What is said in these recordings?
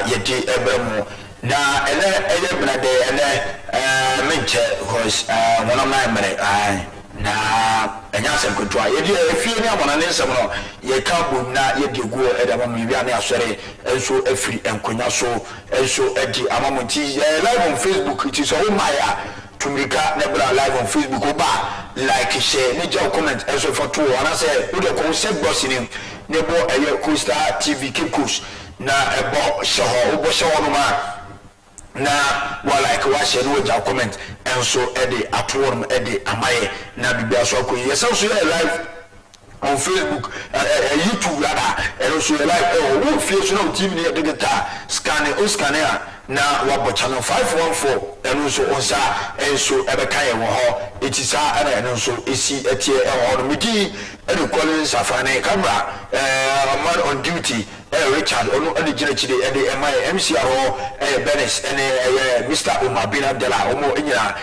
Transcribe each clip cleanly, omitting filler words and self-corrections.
yedi ebremu na eye benade menche because one of my money na enya sem kutwa yedi efie ni amona ne nsem no ye ka bom na yedi gu edaba mu bia na asore enso afiri enkonya so enso edi amamonti live on Facebook it is all maya tumika nebra live on Facebook oba like share ni job comment enso photo ana say we dey ko set boss ni nebo eye Costa TV Kikos na ebo shoho obo shoho no ma na wa like wa share no job comment enso ede atworm ede amaye na bibia so akoyi yes so live on Facebook YouTube rather and also live we face no team ni digital scanner na wabo channel 514 and also onsa enso ebeka ye wo ho etisa and enso esi etie e ho no midi e Collins Afane camera man on duty Richard onu ade gire chide ede MCRO Benes and Mr. Omar bin Abdallah omo enyina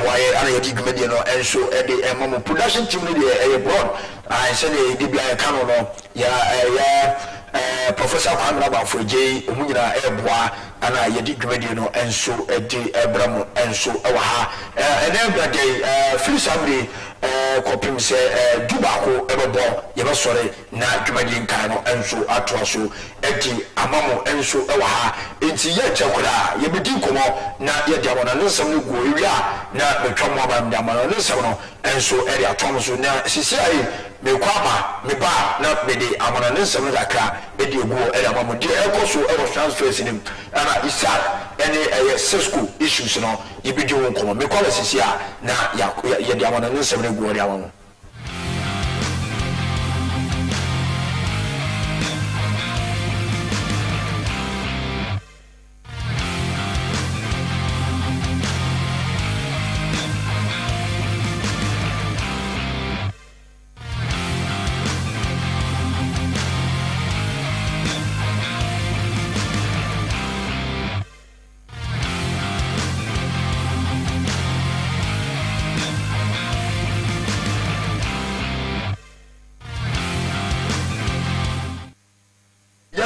boye ana yedi gumede no enso ede mamo production team no dey broad I said the DBI canon ya Professor Kwame Bafoje omunyina eboa ana yedi dwedi no enso edi ebramu enso ewa ha everyday Philisamri kopim se dubako ebebo yeba sore na dwedi nkan no enso atoaso edi amamo enso ewa ha enti ye chekoda yebedi komo na yedi amona nsem no go ewia na betwamo abam da amona nsem no enso edi atomo so na sisi ayi me kwaba me ba na me de amona nsem no dakra edi egu edi amamo de ekoso ewo transfer sinim ana isa ene Cisco issues no yebedi won komo me kwaba sisi a na ya de amona nsem no egu edi amamo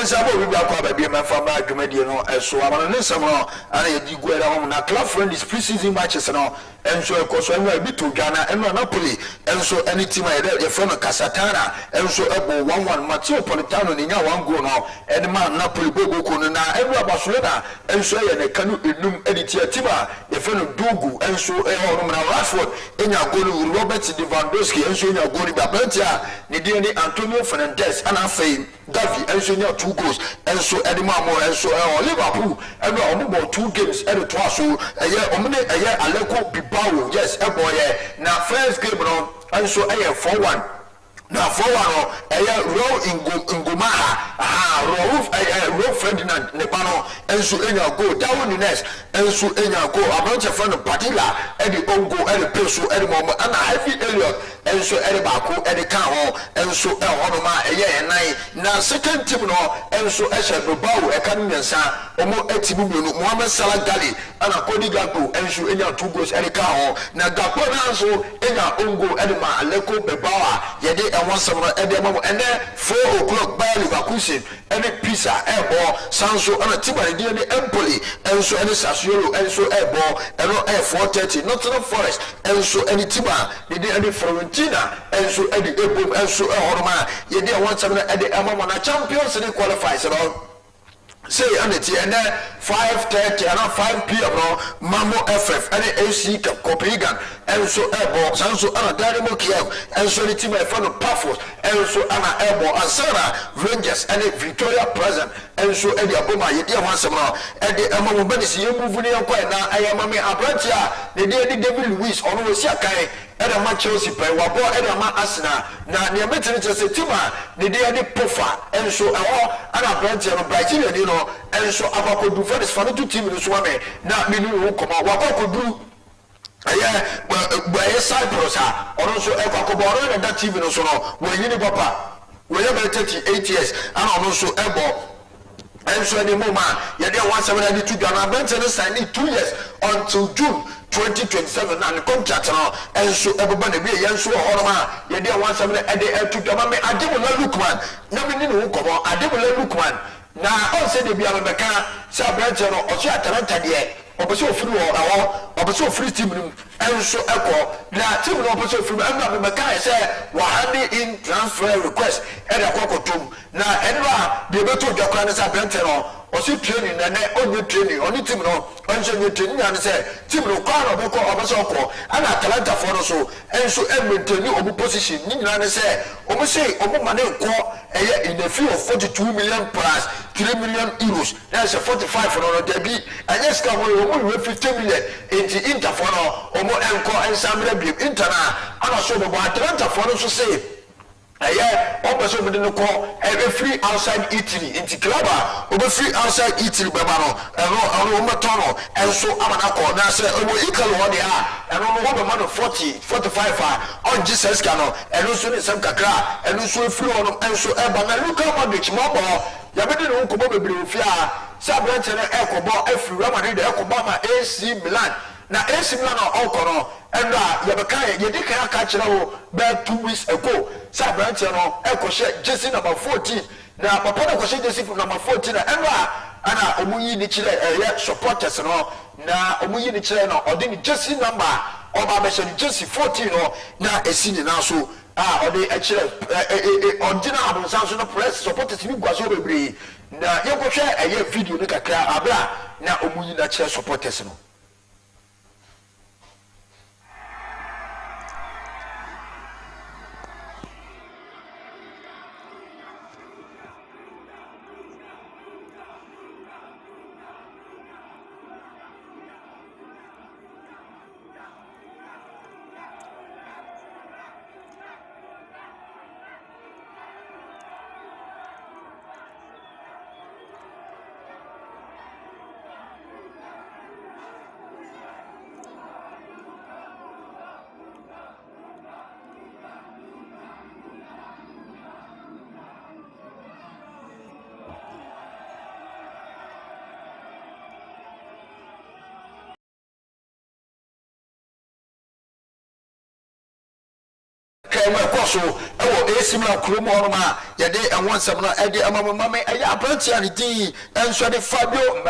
Sabo we gba kwa baby man from adwumadi no so amana ne nsem no ana yedi guera hom na club friends pre-season matches no enso ekoso enwa bi to Ghana enwa Napoli enso any team e from Casatana enso ebo 1-1 Matteo Politano ni nya 1 goal no enma Napoli bogo ko no na enwa Barcelona enso ye ne kanu enum editia team a e from Dogu enso e hono na Rashford enya goal Robert Lewandowski enso enya goal bi abentia ne die ni Antonio Fernandes ana fei Gavi enso nya 2 goals enso edimamo enso Liverpool ebe omo 2 games ede to aso eye omne eye Aleko Bilbao yes eboye na first game no enso eye 4-1 na 4-1 eye Ngomaha Raul Ferdinand Nepano enso enya goal Darwin Nunes enso enya goal abranche friend Padilla ede ongo ede peso ede mo ana Heavy Elliott enso ede bako ede kan ho enso hono ma eye enan na second team no enso ehye Bilbao e kan nyensa omo atibu mienu Mohamed Salah Gali ana Cody Gakpo enso enya 2 goals ede kan ho na Gakpo na enso enya ongo ede ma Aleko Bilbao yede ewonsem no ede mamo ene 4 o'clock by Leverkusen ene Pisa ebo Sanso ana tibare die ne Empoli enso ene Sassuolo enso ebo eno 4:30 Nottingham Forest enso ene tiba de ene Fiorentina enso ede ebom enso ehoroma yede ewonsem no ede amamo na Champions League qualifiers no say aneti and 5:30 and 5 p.m. no Mamo FF and AC Copenhagen and so ebo Sanso ana Dynamo Kiev and so the team from Pafos and so ana ebo and Sarah Rangers and Victoria present and so Eddie Aboma yedi wansem no Eddie Amamo Benisi move ni yakwa na ayamame abrantia the David Luiz ono we sia kan eda ma Chelsea pay wabo eda ma Arsenal na ne metene se tima ne de pofa enso eho ana branch no Brighton ni no enso abakodu for this fanu team no so ame na menu wo koma wakodu aya gba Cyprus ha ono so ekwakobo oro na that team no so no we yini papa we ya 38 years ana ono so ebo enso any moment ye dey 172 Ghana branch no sign 2 years until June 2027 and contract no enso ebeba na bi yenso horoma ye dey 17 ede etu dama me Ademola Lookman na me ni no komo Ademola Lookman na on said de bia me ka say abranche no o so Atalanta de oboso ofiri wo awo oboso ofiri team nim enso ekọ na team no oboso ofiri amba me ka say wa hand in transfer request e de akokotom na enwa de beto dwakra ne say abranche no o si training na onye training oni team no onse nye training na say team no kwa no beko oboso okọ ana Atalanta for no so enso e maintain obu position ni nyina ne say omo say omo mane nko eye in the fee of 42 million plus 3 million euros that's a 45 for no debi and yes ka omo 50 million into Inter for no omo enko ensamre bi Inter na ana so bo Atalanta for no so say obaso mo de no ko free outside Italy into club obo free outside Italy baba no eno mo tono enso amana ko na say obo ikalo ho de eno no ho be 40 45 on Jesus ka no eno so ne sam kakra eno so free on enso eba na Luka Modric mo bo ya be de no ko bo bebre ofia sa branche na ekobo free Real Madrid ekobo ma AC Milan na AC Milan no okono endo ya be kan ye di kan aka kire wo be 2 weeks ago sa branch no ekoshe jersey number 14 na papa no koshe jersey number 14 na endo ana omuyi ni kire supporters no na omuyi ni kire no odi ni jersey number oba be she jersey 14 no na esi ni na so odi e kire odi na abonsan so no press supporters ni gwaso bebre na ye kohwe video ni kakra abra na omuyi na kire supporters no kema koso ewo esimla kromo onoma yede enwonsem no ede amamame eya aprantia ne din enso de Fabio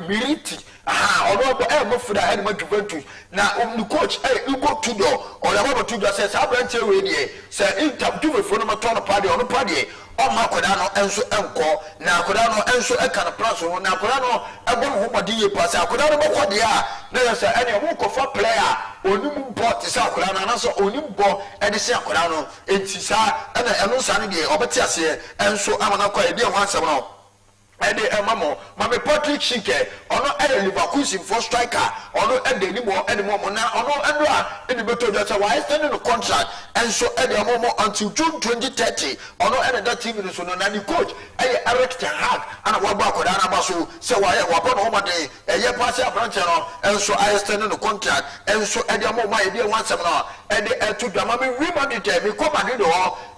Miriti ono mo fuda ene ma Juventus na the coach Ugo Tudor or Ababa Tudor says aprantia we die say Inter Juve no ma tono pade ono pade o ma koda no enso enko na koda no enso e kan plus no na koda no ebo ho body ye pass koda no boko de na say ene mo ko for player onim bot say koda no na so onim bo e de say koda no enti sa ena eno sa ne de obeti ase enso amana kwa e de ho asem no ede emamo mame Patrick Schick ono Liverpool for striker ono ede ni mo ede mo na ono endra ede beto just why extending the contract and so ede mo until June 2030 ono ede that team so no na the coach Erik ten Hag ana wa ba ko da na ba so say why wa pa no mo de pass branch no and so I extending the contract and so ede mo ma ede wan sem no ede to da mame remanded me come and do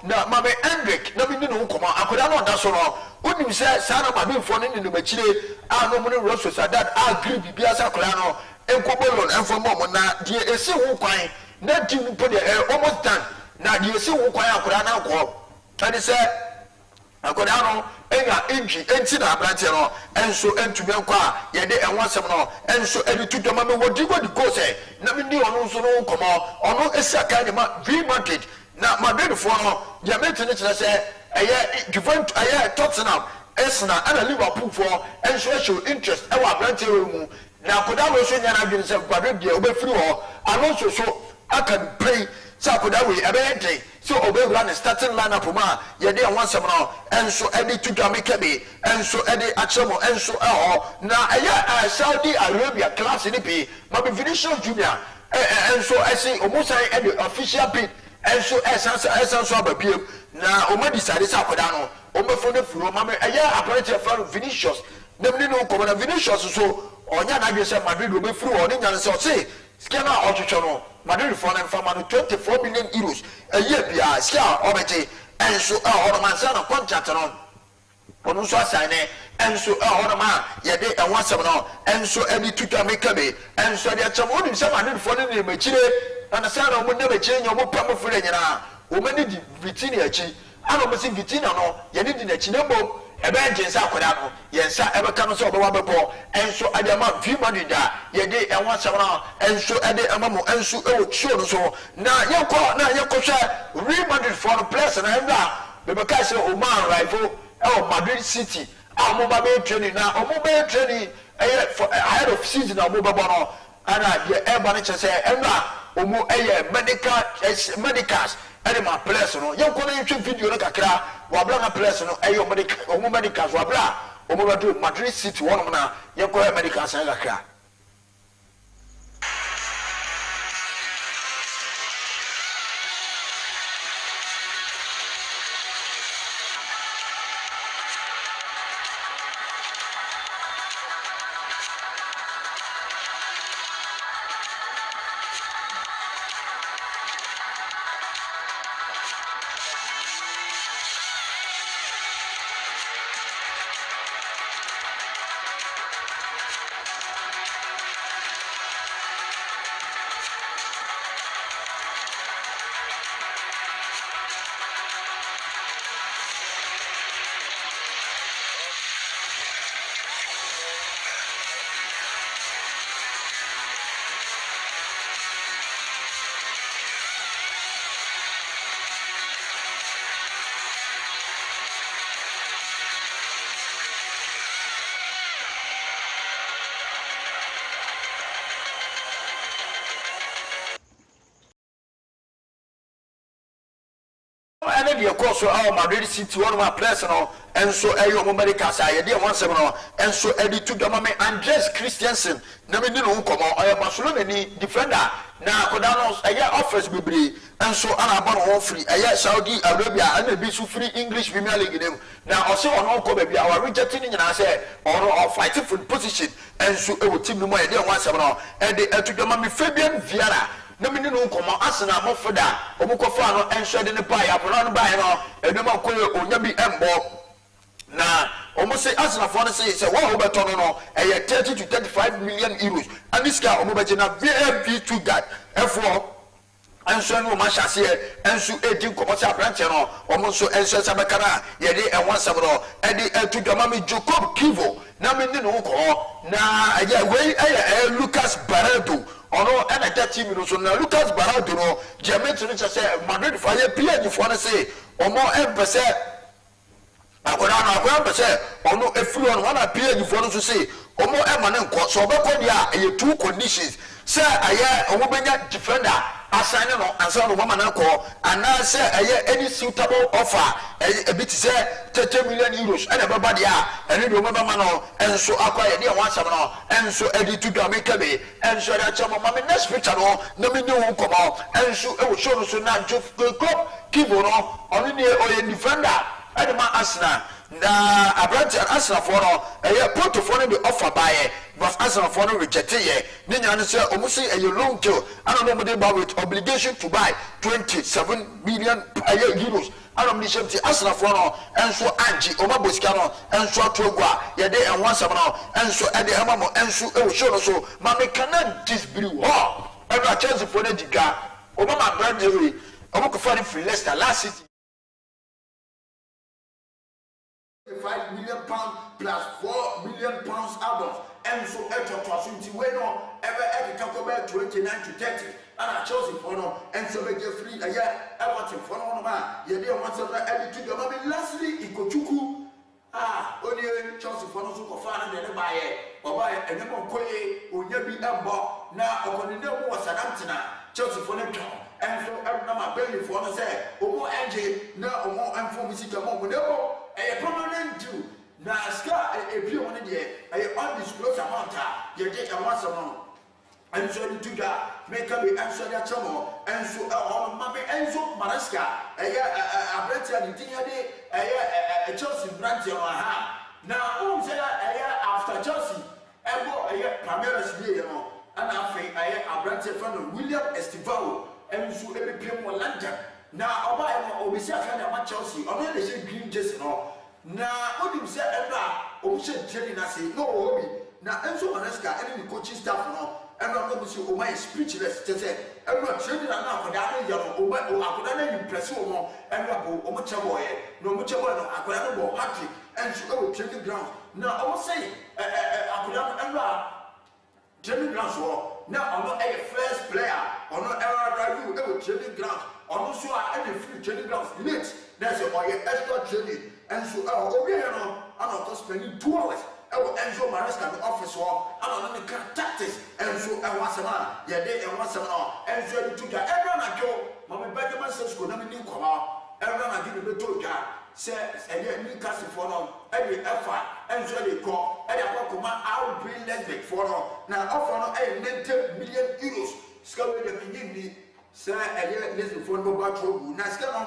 na mame Hendrik na bi ni no koma akoda no da so no unim say sana ma before ni no machire no mo ni Rosso Sadat agree bibia sa kora no enkobolon enfo mo na die esi wo kwan na di mu po de almost done na die esi wo kwan akora na akọ tani say akora no enya inji enti na branch no enso entumi enko a ye de enwasem no enso edi tudoma me wodi di go say na me ni ono nso no komo ono esi aka ni ma Real Madrid na Madrid for no ye metene kire say Juventus Tottenham Arsenal and Liverpool for and show interest e wa branch mu na koda we so nyana dwene se kwade de obefiri ho anonso so aka pray sa koda we ebe so obewura ne starting lineup ma ye de wansem no enso edi tudame kebe enso edi achemo enso na Saudi Arabia class ni bi ma be Vinicius Junior enso esi omusan edi official bid enso esanso ababiem na o decide say akoda no o mefo ne furo ma me apparently for Vinicius dem ni no ko na Vinicius so onya na dwe say Madrid o mefuro o ne nyan say o say skema o twetwe no Madrid for na mfa ma no 24 million euros bia skia o beje enso o man say na contract no onu so assign enso no ma ye de enwasem no enso ebi tutu amekabe enso de acham onim say Madrid for ne mechire na say na mo ne mechire nyo mo pam fure nyina o mani di Vitinha chi ano mo si Vitinha no ye di na chi na bom ebe njensa akoda no yensa ebe ka no so obewa bebo enso ade ma V-money da ye de enwa asem no enso ade amamo enso ewo show no so na yekọ hwe V-money for the place na enda bebe ka se o man rival Madrid City amoba be training na omoba training ahead of season amoba bono ana de eba ne chese enwa omo medicals ade ma place no yekọ na yetwe video no kakra wabla na place no omo medicals wabla omo bado Madrid City wono na yekọ medicals na kakra ene de course Madrid City one ma place no enso eyo mo medicals aye de won sem no enso edi to dama me Andres Christensen na me ni no nkomo oya Barcelona ni defender na koda no eye offers bibiri enso ana ba no free eye Saudi Arabia ana bi su free English Premier League dem na o se ono ko ba bia wa rejecting nyina se or fighting for position enso ewo team no mo eye de won sem no e de etu dama me Fabian Vieira na me ni no nkomo Arsenal mo foda omukofa no enso de ne pa ya pro no ba no edema koye onya bi embo na omo say Arsenal for say what obeto no 30 to 35 million euros and this guy omo beje na VIP2 guy F4 enso no ma chase enso edi nkomo say branch no omo so enso sabekana ye de enwansam no e de etu dama me Jacob Kivo na me ni no ko na we Lucas Barredo ono ena that team no so na Lucas Barredo no Germany no say Madrid for ye PSG for say omo empese akona pese ono efiri on wana PSG for no so say omo ema ne nko so obekọ dia ye two conditions say aye omo benya defender assign no ansa no mama na ko ana say aye any suitable offer e bit say 30 million euros ena baba dia ene do mama no enso akwa ye wan sam no enso edi to do amekabe enso da chama mama next picture no na me nyu nkomo enso e wo show no so na Jacob Kivo no oni ne oye defender Adama Arsenal na abrante Arsenal for no Porto for no be offer by but Arsenal for no reject ye ni nya no say omusi loan deal and no dey buy with obligation to buy 27 million euros and no dey Arsenal for no enso anji omabosika no enso atogwa ye dey enwansam no enso e dey amamo enso e wo show no so ma me kana disbiri ho e na Chelsea for no diga omama brand we omokofa ni free Leicester last season 5 million pounds plus 4 million pounds out of Enzo Eto Twasumti Weno ever Taco Bell 29 to 30 and Chelsea for no Enzo free a year Everton for no man ye dey want to edit to the mommy lastly Ikochuku only Chelsea for no so kofa na dey buy oba enemo koye onya bi embo na okoni na wo Southampton Chelsea for no Enzo na Burnley for no say omo enje na omo enfo musika mo mo a permanent due. Now, Scar, a few on the undisclosed amount, you take a once a month. And so you do that, make up the answer that trouble, and so Mammy Enzo Maraska, a Brentia, a Chelsea branch on my hand. Now, say after Chelsea, a Palmeiras, and I Brentia from William Estivao, and so every people London. Now, Obisia kind of Chelsea, or they say green jersey no. Now, what you say, Obisia Jelly Nasi, no hobby. Now, Enzo Manesca, any coaching staff no, and I'm not so my speechless to say, I'm not children enough for that. Or I could not impress you more, and or much boy, no much boy, I could not go happy, and she go training ground. Now I was saying, I could not training grounds war. Now I'm not a first player, or not ever training grounds, or not sure any free training grounds. Late, there's a extra training, and so okay, I'm not spending 2 hours. Enzo Maresca the office war, I'm on the tactics, and so I was a man, yeah, they and once a man, and so to get everyone I go, Mamma Benjamin says, go to new cover, everyone I give the two guy, says, and yet Newcastle for them, every effort, and so they call, and I come out, I will bring Lesbic for them. Now, offer a 90 million euros, scoured the beginning, sir, and yet listen for no bad trouble. Now, scam,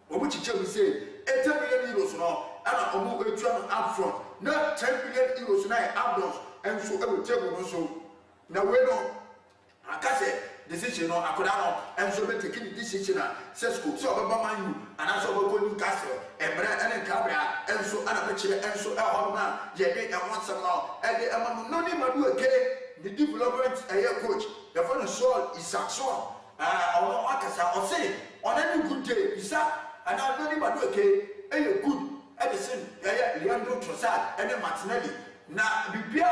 which you say, 80 million euros now, and I'm going to up front. Not 10 million euros now, abdos, and so I will table also. Now, we know, I can't say decision or I could have, and so we're taking decision. Says, so about you, and I saw go to Castle, and Brad and Cabra, and so Anna and so Alma, yet they are once a more, and they are no name do again. The development a year coach, the final soul is Saxon, or Akasa, or say, on any good day, is that, and I don't even do again, and you're good. Edison, Leandro Trossard, and Martinelli. Now, Bibia,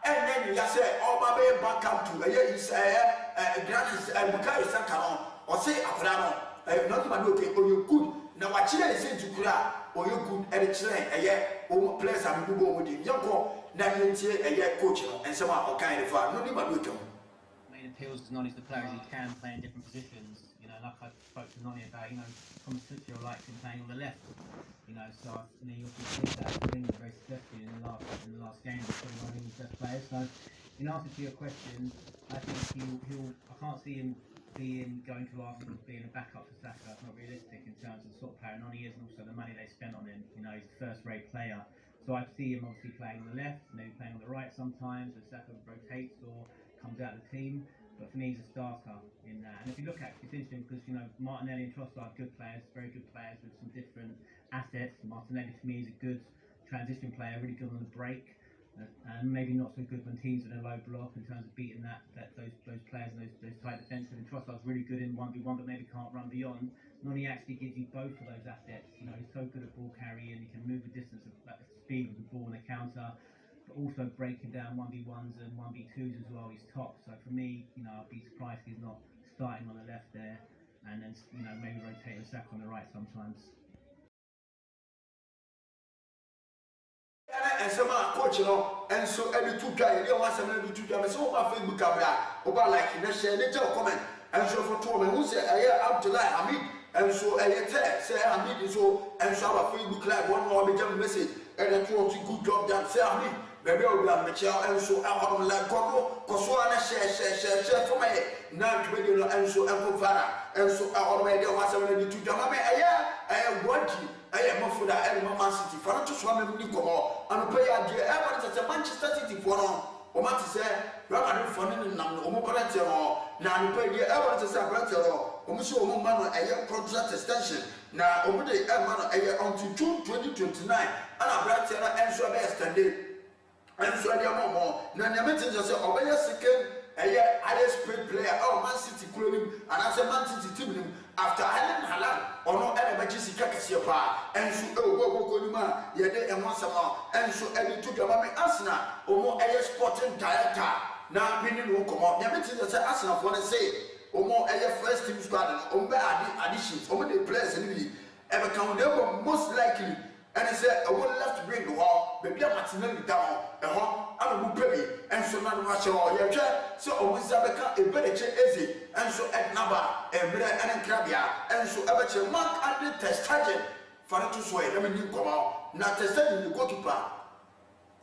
and then you say, oh, my baby, back up to a year, is a grand Bukai Sakano, or say Abramo, not my looking, or you good. Now, what Chile is saying to Kura, or you good at a Chile, a year, or players are moving with him. Young, now you say a year coaching, and some are kind of far, not my looking. Main appeals to Noni is the players who can play in different positions. You know, like I spoke to Noni about, Thomas Tuchel likes him playing on the left. So you also did that I think very successfully in the last game. He's probably one of his best players. So, in answer to your question, I think I can't see him going to Arsenal being a backup for Saka. It's not realistic in terms of the sort of player Noni is, and also the money they spent on him. He's a first-rate player. So I see him obviously playing on the left, maybe playing on the right sometimes, so Saka rotates or comes out of the team. But for me, he's a starter in that. And if you look at it, it's interesting because, Martinelli and Trossard are good players, very good players with some different assets. Martinelli, for me, is a good transition player, really good on the break. And maybe not so good when teams are in a low block in terms of beating those players and those tight defenses. And Trossard's really good in 1v1, but maybe can't run beyond. Noni actually gives you both of those assets. He's so good at ball carrying, he can move the distance at the speed of the ball in the counter, but also breaking down 1v1s and 1v2s as well. He's top. So for me, I'd be surprised if he's not starting on the left there, and then maybe rotating Saka on the right sometimes. And some coach, and so every 2 guys, they want some every 2 guys. So my Facebook camera, about like in a share, they tell comment, and so for 2 men who say, I hear up to like Hamid, and so I tell, say Hamid, so, and so our Facebook live, one more message, and then 2 good job done, say Hamid. Maybe I'll be on Michelle, and so I'm like Gogo, Kosuana share for my now to be and so Uncle Vara, and so I already was already to Jamame. I am working, I am more for that Man City, for not to swim in Nicomo, and pay a dear evidence at Manchester City for or man to say, rather than funding in Omoparantero, now you pay the evidence at Brantero, Omuso Omano, a year contract extension. Now, over the Emma, a year until June 2029, and a Brantero and so extended. And so I am more. Now, the message is over your second, a highest paid player, Man City clothing, and as a Man City team after Island Halan, or no other Jessica Cassiapa, and so go, Yede and once more, and so every 2 Gamma Asna, or more a sporting director. Now, meaning won't come out. The message is Asna for the say, or more a first team squad, or additions, or the players in the ever come, they were most likely. And he said, I would love to bring the wall, baby, I'm Martinelli down, I'm a baby, and so not much all your chat. So, Zabeka, a better easy, and so at Naba, and Brad and Crabia, and so ever Mark and the test target for to sway, let me come out, not testing the goalkeeper.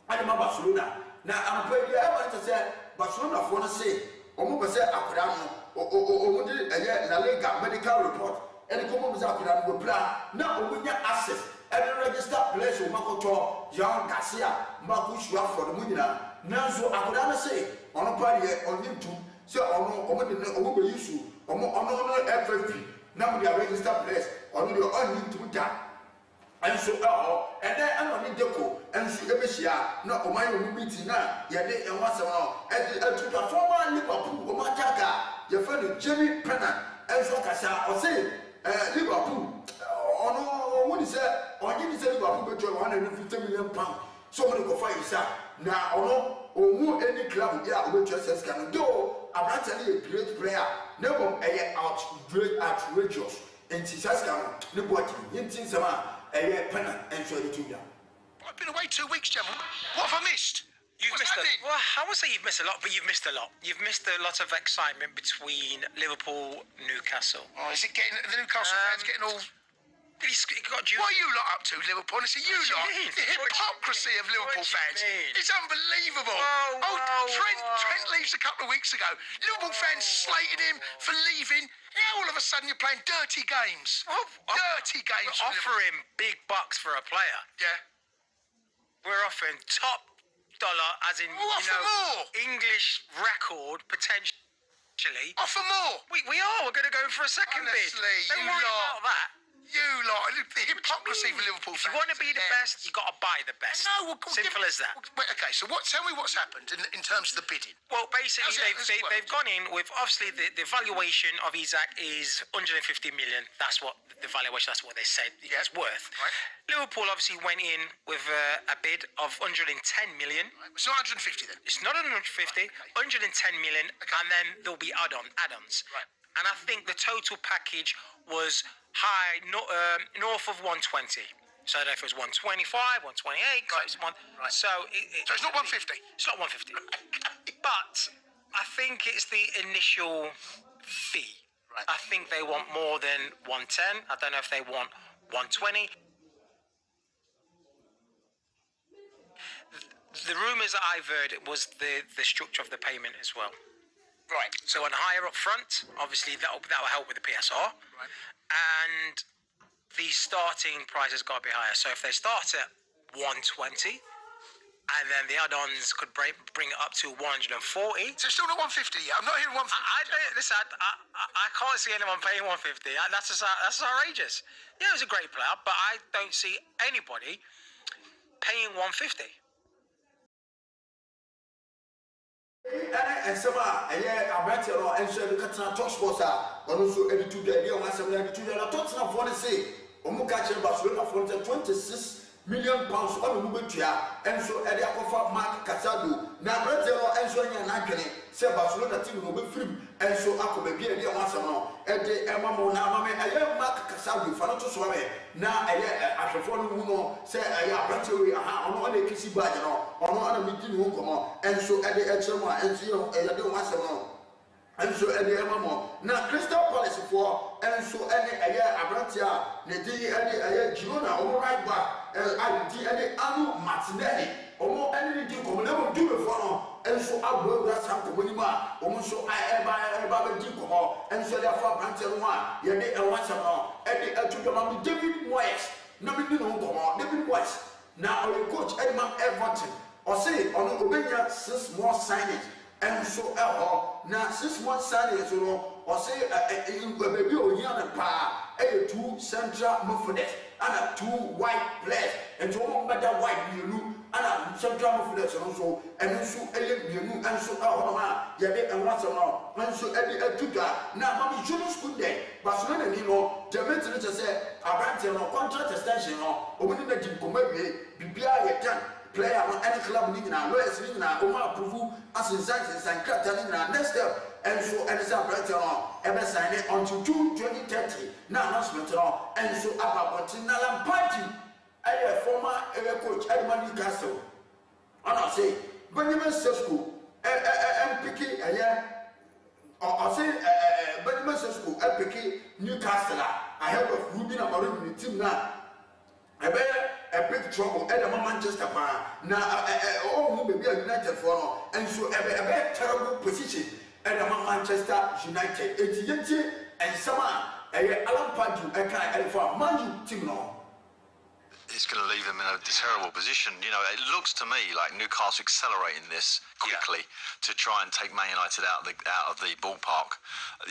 I am a Barcelona. Now, I'm afraid you ever said, Barcelona for the say, or Muba said, Akurano, or La Liga medical report, and the Commons Akurano will plan, now we get access. Every register place will Makoto, John Garcia, Marcus for the Munina. Now, so I could not say on a party on YouTube, so on the issue, on FFP. Now, we are registered place on your own YouTube. and so and then I'm on Deco, and so Ebeshia, not my own meeting now, Yade and once a while, and to the former Liverpool, Omataga, your friend Jimmy Pennant, and so Casa, or say, Liverpool, or what is that? Or you say Liverpool, but you're £150 million. Somebody go find yourself. Now, or any club, yeah, which just can do. I'm not telling you a great player, never outrageous. And Tisaska, nobody, hinting some a pennant and so to them. I've been away 2 weeks, gentlemen. What have I missed? You've missed well, I would say you've missed a lot, but you've missed a lot. You've missed a lot of excitement between Liverpool, Newcastle. Oh, is it getting the Newcastle fans getting all? What are you lot up to, Liverpool? Honestly, you lot, the hypocrisy of Liverpool fans is unbelievable. Trent leaves a couple of weeks ago. Liverpool fans slated him for leaving. Now all of a sudden you're playing dirty games. Dirty games. We're offering big bucks for a player. Yeah. We're offering top dollar, as in more. English record potentially. Offer more. We are. We're going to go for a second bid. Don't worry about that. You lot, the hypocrisy for Liverpool fans. If you want to be the best, you got to buy the best. Simple as that. Okay, so tell me what's happened in terms of the bidding. Well, basically, they've gone in with, obviously, the valuation of Isak is 150 million. That's what the valuation, that's what they said it's worth. Right. Liverpool obviously went in with a bid of 110 million. Right. It's not 150 then? It's not 150, 110 million, and then there'll be add-ons. Right. And I think the total package was high, north of 120. So I don't know if it was 125, 128. Right. So it's not 150. It's not 150. But I think it's the initial fee. Right. I think they want more than 110. I don't know if they want 120. The rumours that I've heard was the structure of the payment as well. Right. So on higher up front, obviously that will help with the PSR. Right. And the starting price has got to be higher. So if they start at 120, and then the add-ons could bring it up to 140. So it's still not 150 yet. I'm not hearing 150. I can't see anyone paying 150. That's outrageous. Yeah, it was a great player, but I don't see anybody paying 150. And some and so the Catana Talk Sports are also edited the idea of some edited and I thought for the say, Omukachi Barcelona for £26 million on the Mubutia, and so Eddie Akofa Mark Casado. Now, Brazil and so Yanakane, say Barcelona team will be free, and so I could be a once a month. Eddie Emma Now, I am Mark Casado, Fanato Swami. Now, I have followed Muno, say I am Brazil, on a kissy badger, or on a meeting room, and so Eddie Echema, and so Eddie once a month. And so Eddie Emma. Now, Crystal Palace for, and so any Abrantia, Nedi, any Girona, or right back. I did any Anu Martinelli, or anything come never do before, and so I will that's how the Winima, almost so I ever did come and so therefore Branton one, Yadi and once a more, Eddie to the mommy David West, nobody no come on, David West. Now our coach Edmund Everton, or say on Obenya 6 more signings, and so now 6 more signings, or say a baby or young pa, 2 central Muffonet. And 2 white players, and so on better white blue, and some drama for this also, and so Elian, and so Yade and once a more, and so Eddie Tuga. Now, Mammy Julius good day, Barcelona, Demetri said, Abrantian or contract extension or opening the Jim Comebe, Bibia, Yan, player on any club in our lowest ring, Omar Pruvu, as in Sanchez and Captain in our next step. And so, and some Brighton ever sign it until June 2030. Now, announcement and so about Nalam Party, a former coach Edmund Newcastle. And I say, Benjamin Sesko, MPK, or say, Benjamin Sesko, MPK, Newcastle. I have a Rubin Amaru team now. A big trouble at Manchester. Now, oh, maybe a United for, and so a terrible position. And Manchester United, Etienne, and Sama, Alan Padu, and for Manu team. it's going to leave them in a terrible position. You know, it looks to me like Newcastle accelerating this quickly to try and take Man United out of the ballpark.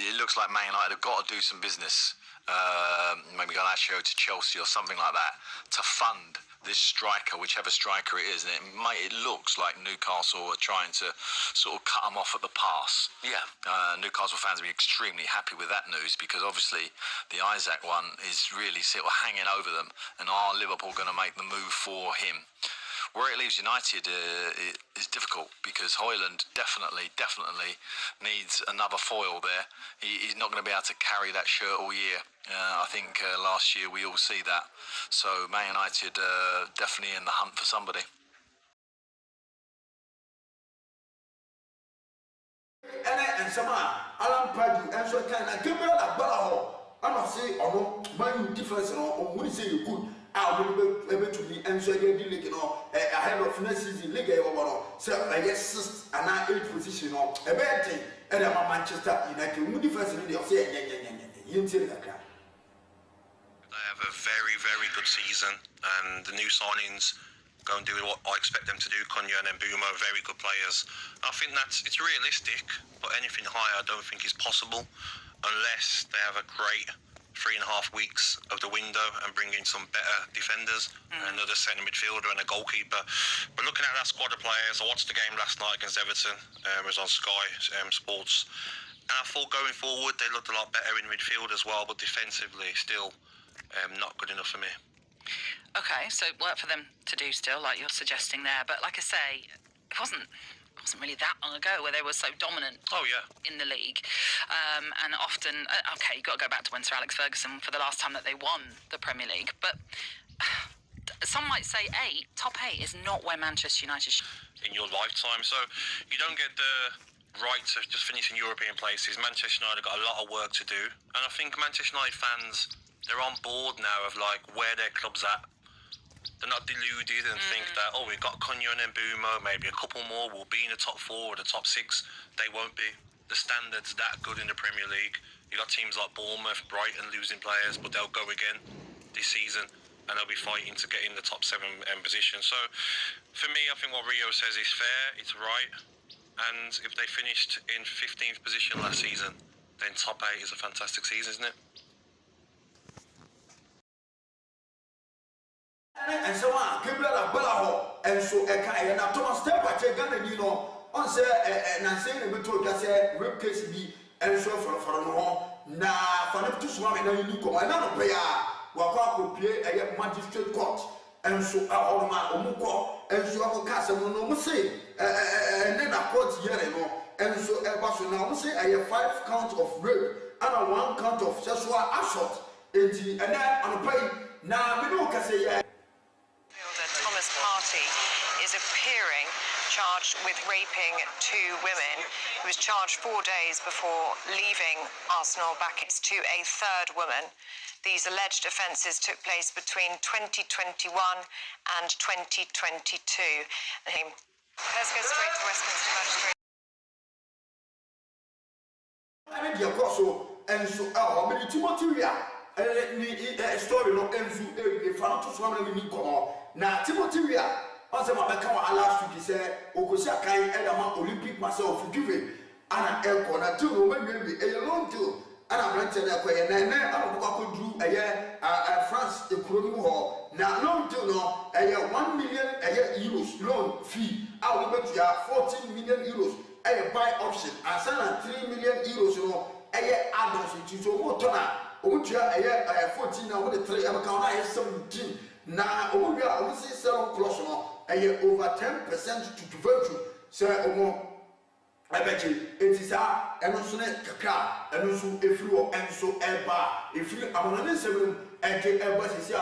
It looks like Man United have got to do some business, maybe Garnacho to Chelsea or something like that, to fund this striker, whichever striker it is. And it looks like Newcastle are trying to sort of cut them off at the pass. Yeah. Newcastle fans will be extremely happy with that news, because obviously the Isaac one is really sort of hanging over them, and are Liverpool going to make the move for him? Where it leaves United is difficult, because Højlund definitely needs another foil there. He's not going to be able to carry that shirt all year. I think last year we all see that. So Man United definitely in the hunt for somebody. And some Alan Padu and so can I give her a ball. I'm not saying or no, my difference on when you say you could. I'll be able to be answered, you know, ahead of next season, League over. So I guess 6th and 8th position or a bad thing, and I'm Manchester United. Who difference in the say, you that. They have a very, very good season, and the new signings go and do what I expect them to do. Konya and Mbeumo are very good players. I think it's realistic, but anything higher I don't think is possible unless they have a great 3.5 weeks of the window and bring in some better defenders, another centre midfielder and a goalkeeper. But looking at that squad of players, I watched the game last night against Everton. It was on Sky Sports, and I thought going forward they looked a lot better in midfield as well, but defensively still not good enough for me. Okay, so work for them to do still, like you're suggesting there. But like I say, it wasn't really that long ago where they were so dominant in the league. And often, okay, you've got to go back to when Sir Alex Ferguson for the last time that they won the Premier League. But some might say top 8 is not where Manchester United should. In your lifetime, so you don't get the right to just finish in European places. Manchester United have got a lot of work to do. And I think Manchester United fans, they're on board now of like where their club's at. They're not deluded and think that, we've got Konya and Mbeumo, maybe a couple more, we'll be in the top 4 or the top 6. They won't be. The standard's that good in the Premier League. You got teams like Bournemouth, Brighton losing players, but they'll go again this season and they'll be fighting to get in the top 7 position. So for me, I think what Rio says is fair, it's right. And if they finished in 15th position last season, then top 8 is a fantastic season, isn't it? And so on, Gabriel Balaho, and so and Thomas Stepper, Ghana, you know, on say, and I'm saying we told us a rape case be and so for no, now for them to swim in a new come, another player, Waka play a magistrate court, and so our man Omuko, and so our castle no say, and then a court here, and so a person now say I have 5 counts of rape and a 1 count of sexual assault, and then on a pay. Now we don't say. Thomas Partey is appearing charged with raping 2 women. He was charged 4 days before leaving Arsenal back to a 3rd woman. These alleged offences took place between 2021 and 2022. Let's go straight to Westminster Magistrate. I mean, the apostle and so our Timothy story no enzu e fa to so na ni komo na Timothy on say ma be kan last week say ogosi akan edama Olympic myself given ana elko na do no maybe a long deal ana brante na koye na ana ko dru France e kuro mu ho na long deal no 1 million euros loan fee a we bet ya 14 million euros buy option and sana 3 million euros no add-ons to mo to na Omutia 14 now with the 3 account 17 now Omutia we see 7 close no over 10% to virtue say omo abeji etisa eno so ne kakra eno so efiri enso eba efiri amonane sebem eke eba sisi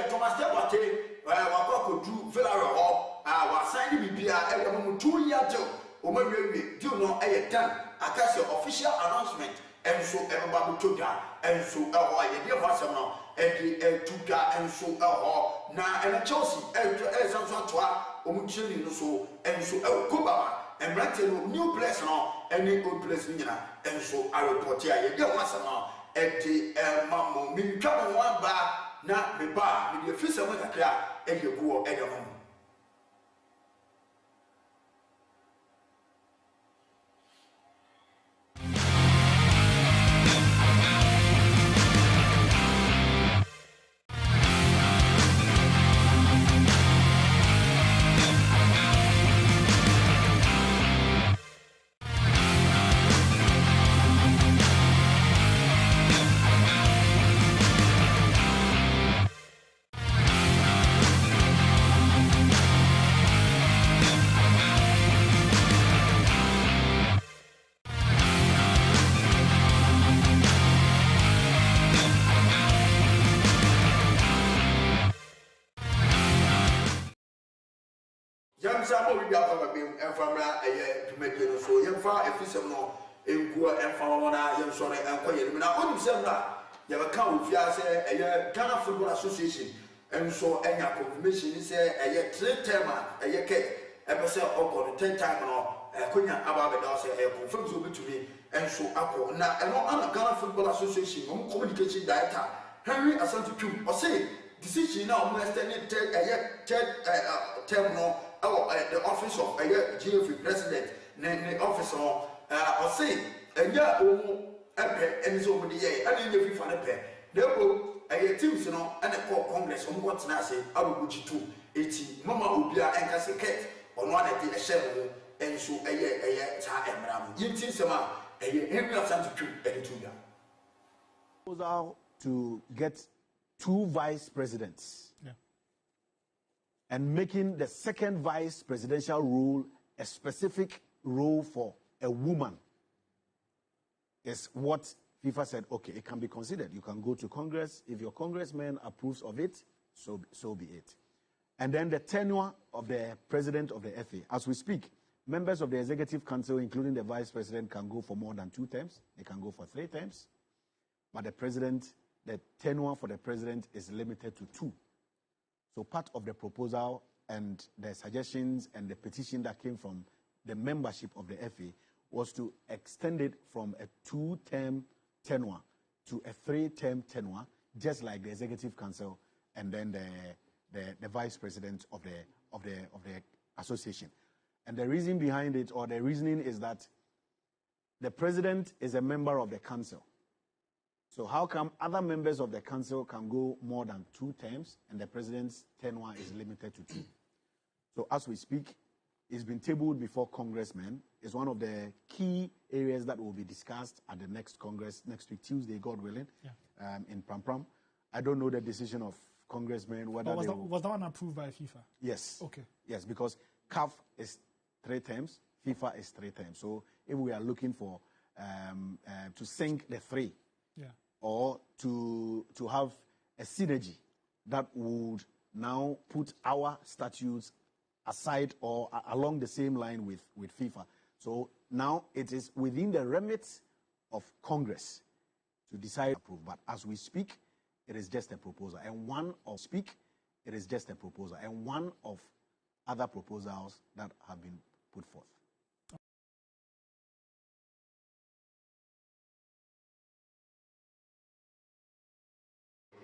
Thomas Partey wakodu Villarreal ho wa sign bibia mo 2 year deal omawie deal no done akase official announcement. And so everybody took that, and so I did what some now, and took that, and so now and Chelsea, and some sort of Omuchini, so and so Kubaba, and renting new place now, and a good place, and so I report here, you get what some now, and the Mammo, me come one bar, na me ba me de fisa mo kakra e de go e de ho Yamsabo we got for being and from a Dumedian, so Yamfa, if it's no, Enqua and Famona, Yamsone, and Quiet. Now, on December, you have a count with Yasa, a Ghana Football Association, and so any confirmation is a 3-term, a year cake, episode of 10 times or a Kunya Abadas, a confirms will be to me, and so Apple. Now, and on Ghana Football Association, communication director, Henry Asante or say, decision now, must take a year term no. The office of GFA president, the office of or say, and ya and so many years, and in the final pair. There will a team, and a core congress on what's Nasi, I will go to 80. Mama will be a cassette on one at the shell, and so a year, time. You see, some a year, every of Santa Editorial. Proposal to get 2 vice presidents. And making the second vice presidential role a specific role for a woman is what FIFA said, okay, it can be considered. You can go to Congress. If your congressman approves of it, so be it. And then the tenure of the president of the FA. As we speak, members of the executive council, including the vice president, can go for more than 2 terms. They can go for 3 terms. But the president, the tenure for the president is limited to 2. So part of the proposal and the suggestions and the petition that came from the membership of the FA was to extend it from a 2-term tenure to a 3-term tenure, just like the executive council and then the vice president of the association. And the reason behind it, or the reasoning, is that the president is a member of the council. So how come other members of the council can go more than 2 terms and the president's tenure is limited to 2? So as we speak, it's been tabled before congressmen. It's one of the key areas that will be discussed at the next Congress next week, Tuesday, God willing, in Pram Pram. I don't know the decision of congressmen whether was that one approved by FIFA? Yes. Okay. Yes, because CAF is 3 terms, FIFA is 3 terms. So if we are looking for to sync the 3. Or to have a synergy that would now put our statutes aside or along the same line with FIFA. So now it is within the remit of Congress to decide to approve. But as we speak, it is just a proposal. And one of other proposals that have been put forth.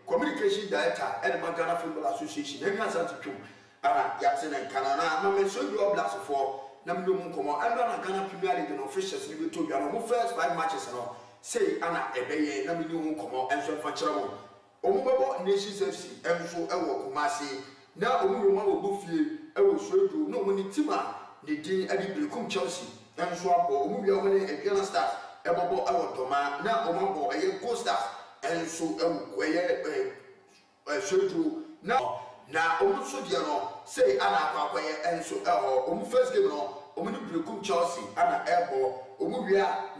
Communication director at the Ghana Football Association, and Santi Yatsen and Canana, Mamma, so you are blessed for Namu Como, and Ghana Premier League officials, you told you first 5 matches and all. Say Anna Ebeye, Namu Como, and so Fanchamo. Omo Nations FC, and so Ewo Kumasi. Now Omo will Buffy, Ewo Shodu, no money Tima, the Dean Eddie Blacum Chelsea, and so Omo Yawani and Ghana Stars, Ebo Ewo Toma, now Omo, a Coast Stars. And so now also say Anna and so first game no Chelsea Anna Airbo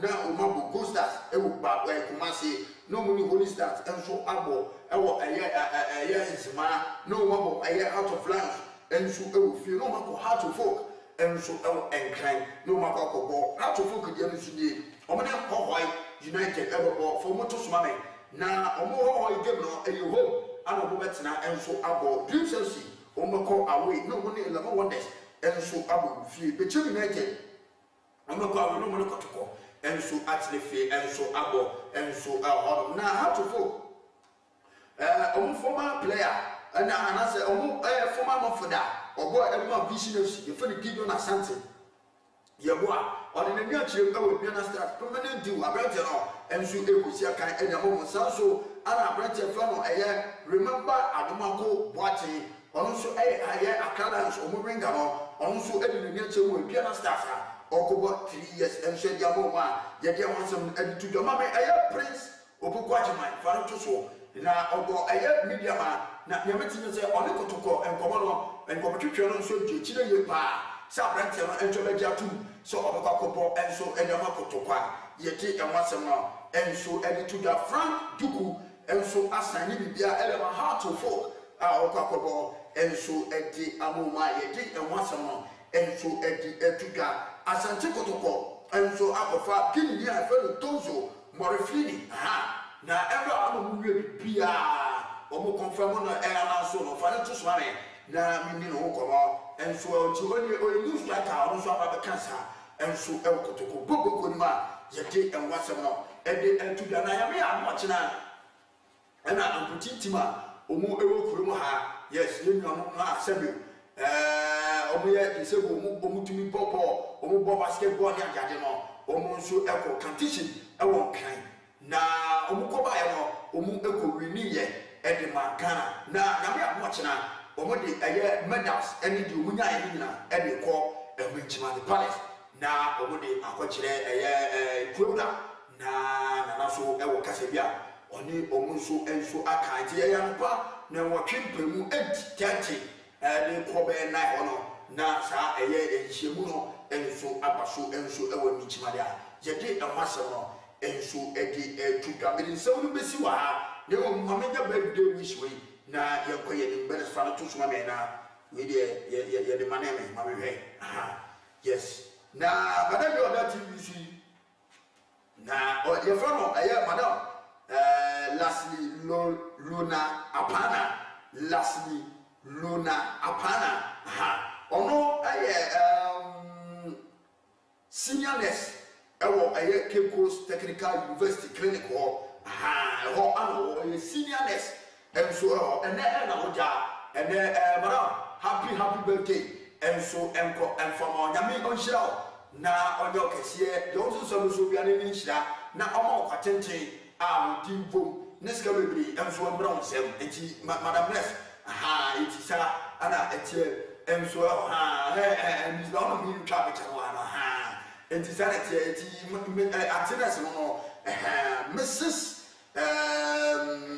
now Gostas Kumasi no money Holy Stars and so Abo a year is ma no a year out of lands and so feel no matter how to folk and so and kind no matter how to folk again United ever for Motos Money. Na omo game no e home ana omo betina enso abo Dream Chelsea omo call away no money 11 wonders enso abo fie be United omo call away no money kotoko enso actually fie enso abo enso na how to go former player and I say former Mofoda or boy everyone vision FC the funny Gideon Asante Yaboa or the new children with Minister permanent do about it all and so Ekusia can and a moment so Anna Brent Fano remember Adamako watching also a Acadans or Moringa also in the nature with Piana Stars or 3 years and said Yaboma yet there was some to the mammy Prince Obuquajaman Farotoso na ogo media man na nyameti say oniko to call and common and competition so je chire ye pa sa brand no encho be jatu so obekwakopo enso enyamako to kwa yeti enwasem no enso edi to da Frank Duku enso asanye bibia elema heart to folk okwakopo enso edi amoma yeti enwasem no enso edi etuga asante kotoko enso akofa kini ya felo tozo morifini na ever amu wie bia omo confirm no na so no fa to so na mini no komo enso ti oni news striker ono so aba cancer enso e kotoko bogo ni ma yete enwasem no ede entuda na ya me amochina na amputintima omo ewo kurum ha yes ye nwa no na asemi omo ye disebo omo tumi popo omo bo basketball ni agade no omo nso eko competition ewo kan na omukoba ya no omu ekowini ye edema Ghana na me amochina omo de medals eni de omunya ye nyina ede ko emenchima the palace na omo de akochire Kuroda na so ewo kasebia oni omo nso enso aka nti ye yanpa na wotwempemu 80 de ko be na hono na sa ehyiemu no enso abaso enso ewo menchima dia yede enwasem no enso edi tuga medin sawnu besi wa ha ne o mamenya birthday wish we na yakoye ni mbere fa to suma me na we de de maneme mamehwe yes na madam yo that TV na o ye fa no madam lastly Luna Apana lastly Luna Apana ono senior nurse ewo Cape Coast Technical University Clinic ho ano senior nurse enso ene na hoja ene madam happy birthday enso enko enfama nyame onhira na onyo kese de onso so bia ne nhira na omo kwatenten a mudi bom neska bebri enso mbra onsem enti madam nurse enti sa ana etie enso mis no mi twa be chano ana enti sa enti attendance no Mrs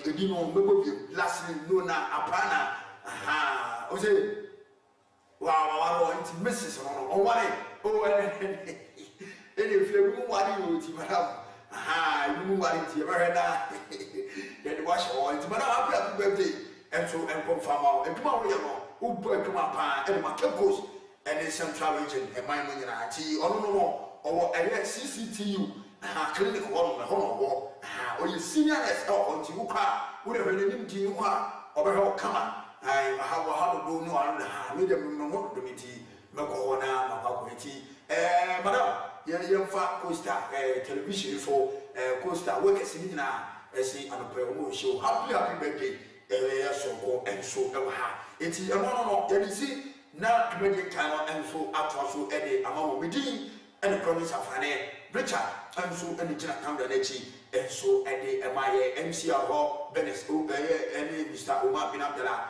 edino mebobi lastly Luna Apana o say wow enti Mrs no o wale o ene flebu wali o ti madam you wali ti e be na ye de wash o enti madam happy birthday enso confirm o eduma wo ye no o bu eduma pa e ma Cape Coast and Central region e man mo nyina ti ono no o CCTU clinic one na hono wo o ye senior nurse o nti ukwa wo de hwene nim ti ukwa o be ho kama ha do no anu ha me de no do miti me ko na ma kwa ti madam ye fa Costa television so Costa workers ni na esi anope o show happy birthday ya so ko enso e ha enti e no ye si na comedy kan enso atwa so e de amawo medin and promise afane Richard enso eni gina camera na chi enso e de emaye MC ho Benes o eni Mr. Omar bin Abdallah